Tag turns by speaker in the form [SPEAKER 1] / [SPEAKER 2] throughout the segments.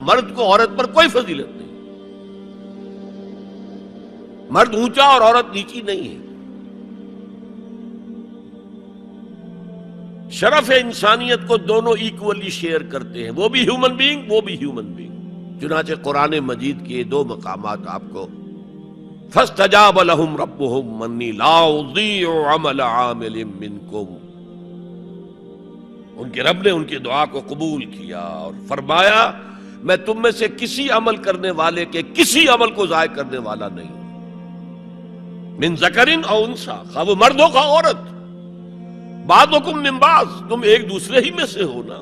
[SPEAKER 1] مرد کو عورت پر کوئی فضیلت نہیں، مرد اونچا اور عورت نیچی نہیں ہے۔ شرف انسانیت کو دونوں ایکولی شیئر کرتے ہیں، وہ بھی ہیومن بینگ، وہ بھی ہیومن بینگ۔ چنانچہ قرآن مجید کے دو مقامات آپ کو فَاسْتَجَابَ لَهُمْ رَبُّهُمْ أَنِّي لَا أُضِيعُ عَمَلَ عَامِلٍ مِّنكُمْ، ان کے رب نے ان کی دعا کو قبول کیا اور فرمایا میں تم میں سے کسی عمل کرنے والے کے کسی عمل کو ضائع کرنے والا نہیں ہوں۔ من ذکرن او انثیٰ، خواہ وہ مرد ہو خواہ عورت، بعضکم من بعض، تم ایک دوسرے ہی میں سے ہو نا،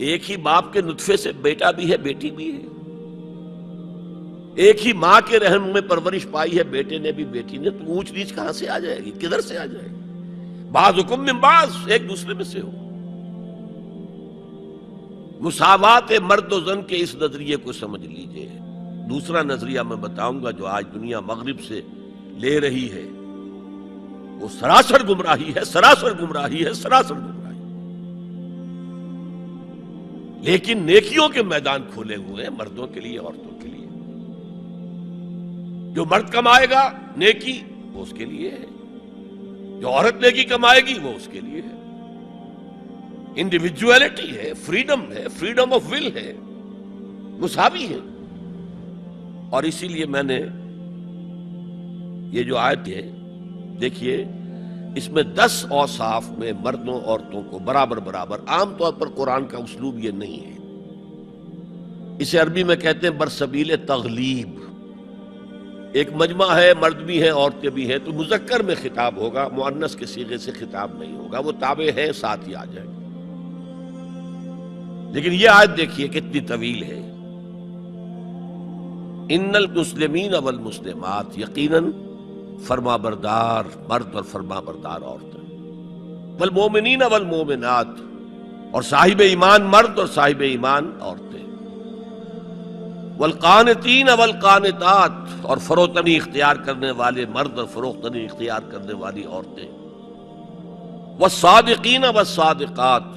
[SPEAKER 1] ایک ہی باپ کے نطفے سے بیٹا بھی ہے بیٹی بھی ہے، ایک ہی ماں کے رحم میں پرورش پائی ہے بیٹے نے بھی بیٹی نے، تو اونچ نیچ کہاں سے آ جائے گی، کدھر سے آ جائے گی؟ بعضکم من بعض، ایک دوسرے میں سے ہو۔ مساوات مرد و زن کے اس نظریے کو سمجھ لیجئے۔ دوسرا نظریہ میں بتاؤں گا جو آج دنیا مغرب سے لے رہی ہے، وہ سراسر گمراہی ہے، سراسر گمراہی ہے، سراسر گمراہی۔ لیکن نیکیوں کے میدان کھولے ہوئے ہیں مردوں کے لیے عورتوں کے لیے۔ جو مرد کمائے گا نیکی وہ اس کے لیے ہے، جو عورت نیکی کمائے گی وہ اس کے لیے ہے۔ انڈیویجویلٹی ہے، فریڈم ہے، فریڈم آف ول ہے، مساوی ہے۔ اور اسی لیے میں نے یہ جو آیت ہے دیکھیے، اس میں 10 اوصاف میں مردوں عورتوں کو برابر برابر، عام طور پر قرآن کا اسلوب یہ نہیں ہے، اسے عربی میں کہتے ہیں برسبیل تغلیب۔ ایک مجمع ہے، مرد بھی ہیں عورتیں بھی ہیں، تو مذکر میں خطاب ہوگا، مؤنث کے صیغے سے خطاب نہیں ہوگا، وہ تابع ہے ساتھ ہی آ جائے گا۔ لیکن یہ آیت دیکھیے کتنی طویل ہے۔ ان المسلمین والمسلمات، یقیناً فرما بردار مرد اور فرما بردار عورتیں، والمومنین والمومنات، اور صاحب ایمان مرد اور صاحب ایمان عورتیں، والقانتین والقانتات، اور فروتنی اختیار کرنے والے مرد اور فروختنی اختیار کرنے والی عورتیں، والصادقین والصادقات،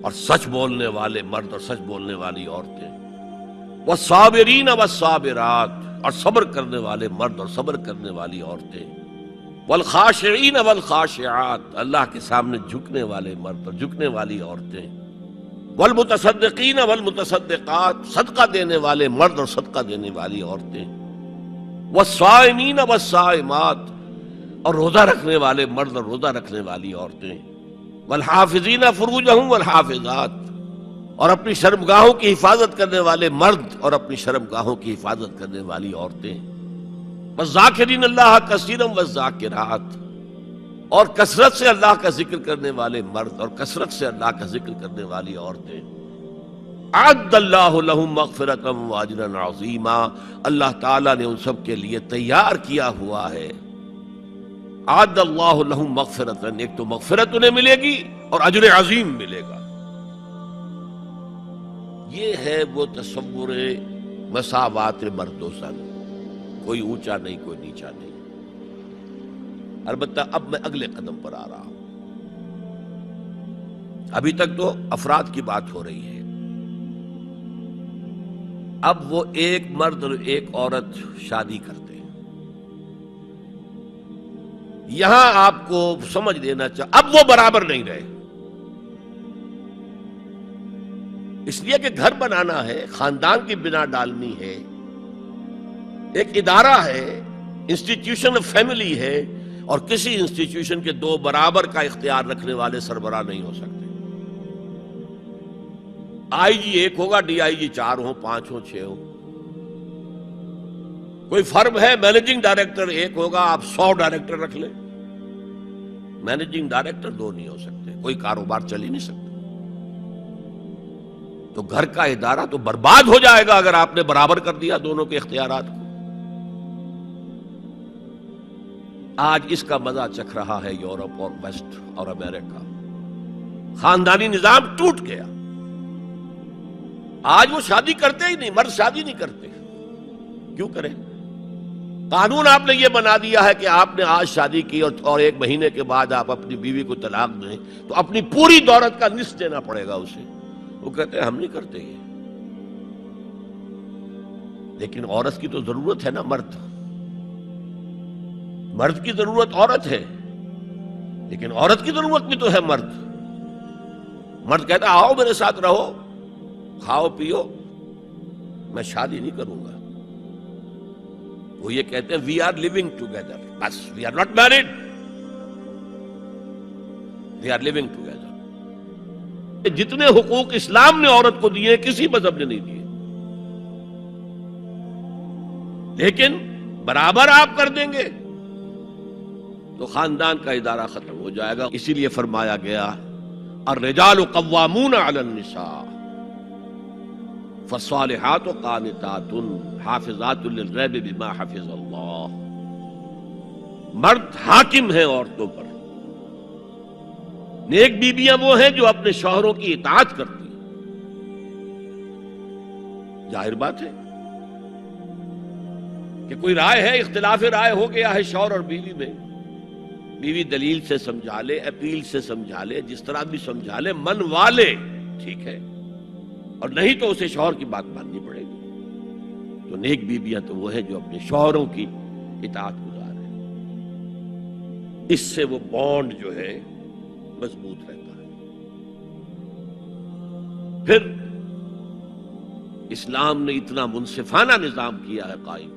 [SPEAKER 1] اور سچ بولنے والے مرد اور سچ بولنے والی عورتیں، والصابرین والصابرات، اور صبر کرنے والے مرد اور صبر کرنے والی عورتیں، والخاشعین والخاشعات، اللہ کے سامنے جھکنے والے مرد اور جھکنے والی عورتیں، والمتصدقین والمتصدقات، صدقہ دینے والے مرد اور صدقہ دینے والی عورتیں، والصائمین والصائمات، اور روزہ رکھنے والے مرد اور روزہ رکھنے والی عورتیں، والحافظین فروجہم والحافظات، اور اپنی شرمگاہوں کی حفاظت کرنے والے مرد اور اپنی شرمگاہوں کی حفاظت کرنے والی عورتیں، والذاکرین اللہ کثیرا والذاکرات، اور کثرت سے اللہ کا ذکر کرنے والے مرد اور کثرت سے اللہ کا ذکر کرنے والی عورتیں۔ اعد اللہ لہم مغفرۃ واجرا عظیما، اللہ تعالیٰ نے ان سب کے لیے تیار کیا ہوا ہے۔ اعد اللہ لہم مغفرۃ، ایک تو مغفرت انہیں ملے گی اور اجر عظیم ملے گا۔ یہ ہے وہ تصور مساوات مرد و زن، کوئی اونچا نہیں کوئی نیچا نہیں۔ البتہ اب میں اگلے قدم پر آ رہا ہوں، ابھی تک تو افراد کی بات ہو رہی ہے، اب وہ ایک مرد اور ایک عورت شادی کرتے ہیں۔ یہاں آپ کو سمجھ لینا چاہیے اب وہ برابر نہیں رہے، اس لیے کہ گھر بنانا ہے، خاندان کی بنا ڈالنی ہے، ایک ادارہ ہے، انسٹیٹیوشن آف فیملی ہے، اور کسی انسٹیٹیوشن کے دو برابر کا اختیار رکھنے والے سربراہ نہیں ہو سکتے۔ آئی جی ایک ہوگا، ڈی آئی جی 4 ہوں، 5 ہوں، 6 ہوں۔ کوئی فرم ہے، مینیجنگ ڈائریکٹر ایک ہوگا، آپ 100 ڈائریکٹر رکھ لیں، مینیجنگ ڈائریکٹر 2 نہیں ہو سکتے، کوئی کاروبار چل ہی نہیں سکتا۔ تو گھر کا ادارہ تو برباد ہو جائے گا اگر آپ نے برابر کر دیا دونوں کے اختیارات کو۔ آج اس کا مزہ چکھ رہا ہے یورپ اور ویسٹ اور امریکہ، خاندانی نظام ٹوٹ گیا۔ آج وہ شادی کرتے ہی نہیں، مرد شادی نہیں کرتے، کیوں کریں؟ قانون آپ نے یہ بنا دیا ہے کہ آپ نے آج شادی کی اور 1 مہینے کے بعد آپ اپنی بیوی کو طلاق دیں تو اپنی پوری دولت کا نصف دینا پڑے گا اسے، وہ کہتے ہیں ہم نہیں کرتے یہ. لیکن عورت کی تو ضرورت ہے نا، مرد کی ضرورت عورت ہے، لیکن عورت کی ضرورت بھی تو ہے مرد. مرد کہتا ہے آؤ میرے ساتھ رہو، کھاؤ پیو، میں شادی نہیں کروں گا. وہ یہ کہتے ہیں وی آر لیونگ ٹوگیدر، بس we are not married, we are living together. جتنے حقوق اسلام نے عورت کو دیے کسی مذہب نے نہیں دیے، لیکن برابر آپ کر دیں گے تو خاندان کا ادارہ ختم ہو جائے گا. اسی لیے فرمایا گیا الرجال قوامون علی النساء فالصالحات قانتات حافظات للغیب بما حفظ اللہ. مرد حاکم ہیں عورتوں پر، نیک بیویاں وہ ہیں جو اپنے شوہروں کی اطاعت کرتی ہیں. ظاہر بات ہے کہ کوئی رائے ہے، اختلاف رائے ہو گیا ہے شوہر اور بیوی میں، بیوی دلیل سے سمجھا لے، اپیل سے سمجھا لے، جس طرح بھی سمجھا لے، منوا لے، ٹھیک ہے، اور نہیں تو اسے شوہر کی بات ماننی پڑے گی. تو نیک بیویاں تو وہ ہیں جو اپنے شوہروں کی اطاعت گزار ہیں. اس سے وہ بانڈ جو ہے مضبوط رہتا ہے. پھر اسلام نے اتنا منصفانہ نظام کیا ہے قائم.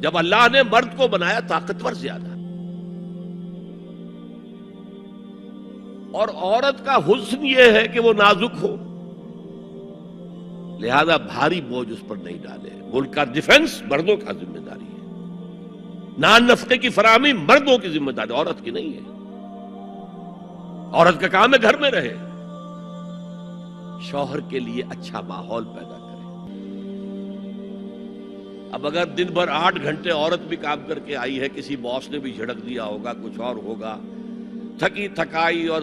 [SPEAKER 1] جب اللہ نے مرد کو بنایا طاقتور زیادہ، اور عورت کا حسن یہ ہے کہ وہ نازک ہو، لہذا بھاری بوجھ اس پر نہیں ڈالے. ملک کا ڈیفنس مردوں کا ذمہ داری ہے، نان نفقے کی فراہمی مردوں کی ذمہ داری، عورت کی نہیں ہے. عورت کا کام ہے گھر میں رہے، شوہر کے لیے اچھا ماحول پیدا کرے. اب اگر دن بھر 8 گھنٹے عورت بھی کام کر کے آئی ہے، کسی باس نے بھی جھڑک دیا ہوگا، کچھ اور ہوگا، تھکی تھکائی اور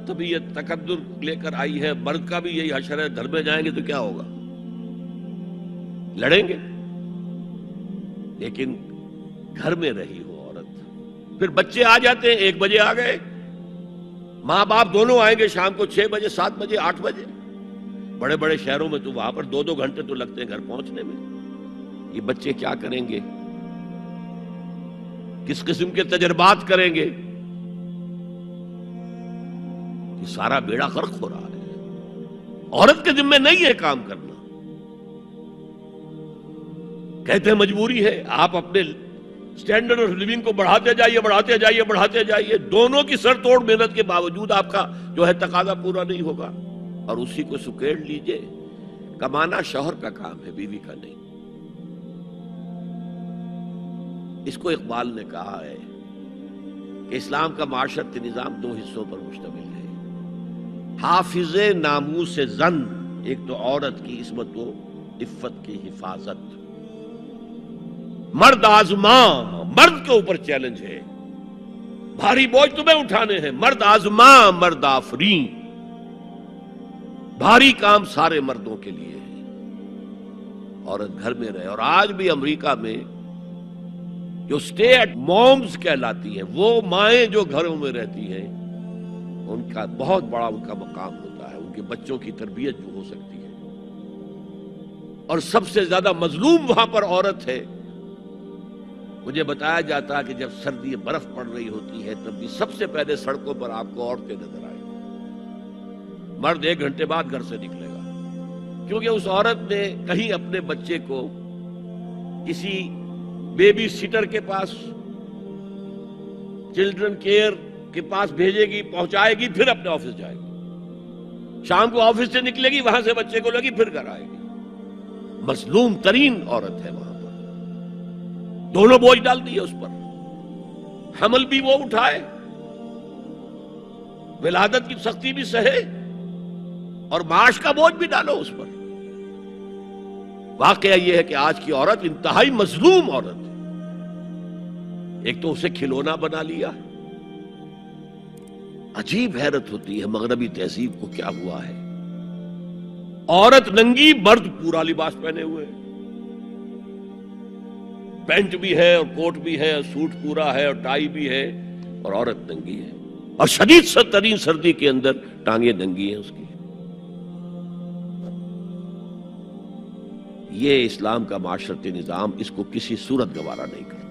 [SPEAKER 1] طبیعت تقدر لے کر آئی ہے، مرد کا بھی یہی حشر ہے، گھر میں جائیں گے تو کیا ہوگا؟ لڑیں گے. لیکن گھر میں رہی ہو عورت، پھر بچے آ جاتے ہیں، 1 بجے آ گئے، ماں باپ دونوں آئیں گے شام کو 6 بجے 7 بجے 8 بجے. بڑے بڑے شہروں میں تو وہاں پر 2-2 گھنٹے تو لگتے ہیں گھر پہنچنے میں. یہ بچے کیا کریں گے؟ کس قسم کے تجربات کریں گے؟ یہ سارا بیڑا غرق ہو رہا ہے. عورت کے ذمہ نہیں ہے کام کرنا. کہتے ہیں مجبوری ہے، آپ اپنے سٹینڈرڈ آف لیونگ کو بڑھاتے جائیے بڑھاتے جائیے بڑھاتے جائیے، دونوں کی سر توڑ محنت کے باوجود آپ کا جو ہے تقاضا پورا نہیں ہوگا، اور اسی کو سکیڑ لیجئے. کمانا شوہر کا کام ہے، بیوی کا نہیں. اس کو اقبال نے کہا ہے کہ اسلام کا معاشرتی نظام 2 حصوں پر مشتمل ہے. حافظ ناموس زن، ایک تو عورت کی عصمت و عفت کی حفاظت. مرد آزماں، مرد کے اوپر چیلنج ہے، بھاری بوجھ تمہیں اٹھانے ہیں. مرد آزماں مرد آفرین، بھاری کام سارے مردوں کے لیے ہے. عورت گھر میں رہے. اور آج بھی امریکہ میں جو سٹے ایٹ مومز کہلاتی ہیں، وہ مائیں جو گھروں میں رہتی ہیں، ان کا بہت بڑا ان کا مقام ہوتا ہے. ان کے بچوں کی تربیت جو ہو سکتی ہے. اور سب سے زیادہ مظلوم وہاں پر عورت ہے. مجھے بتایا جاتا ہے کہ جب سردی برف پڑ رہی ہوتی ہے تب بھی سب سے پہلے سڑکوں پر آپ کو عورتیں نظر آئیں. مرد 1 گھنٹے بعد گھر سے نکلے گا، کیونکہ اس عورت نے کہیں اپنے بچے کو کسی بیبی سیٹر کے پاس، چلڈرن کیئر کے پاس بھیجے گی، پہنچائے گی، پھر اپنے آفس جائے گی. شام کو آفس سے نکلے گی، وہاں سے بچے کو لگی، پھر گھر آئے گی. مظلوم ترین عورت ہے وہاں پر. دونوں بوجھ ڈال دیے اس پر. حمل بھی وہ اٹھائے، ولادت کی سختی بھی سہے، اور معاش کا بوجھ بھی ڈالو اس پر. واقعہ یہ ہے کہ آج کی عورت انتہائی مظلوم عورت ہے. ایک تو اسے کھلونا بنا لیا. عجیب حیرت ہوتی ہے مغربی تہذیب کو کیا ہوا ہے. عورت ننگی، مرد پورا لباس پہنے ہوئے، پینٹ بھی ہے اور کوٹ بھی ہے اور سوٹ پورا ہے اور ٹائی بھی ہے، اور عورت ننگی ہے. اور شدید ترین سردی کے اندر ٹانگیں ننگی ہیں اس کی. یہ اسلام کا معاشرتی نظام اس کو کسی صورت گوارا نہیں کرتا۔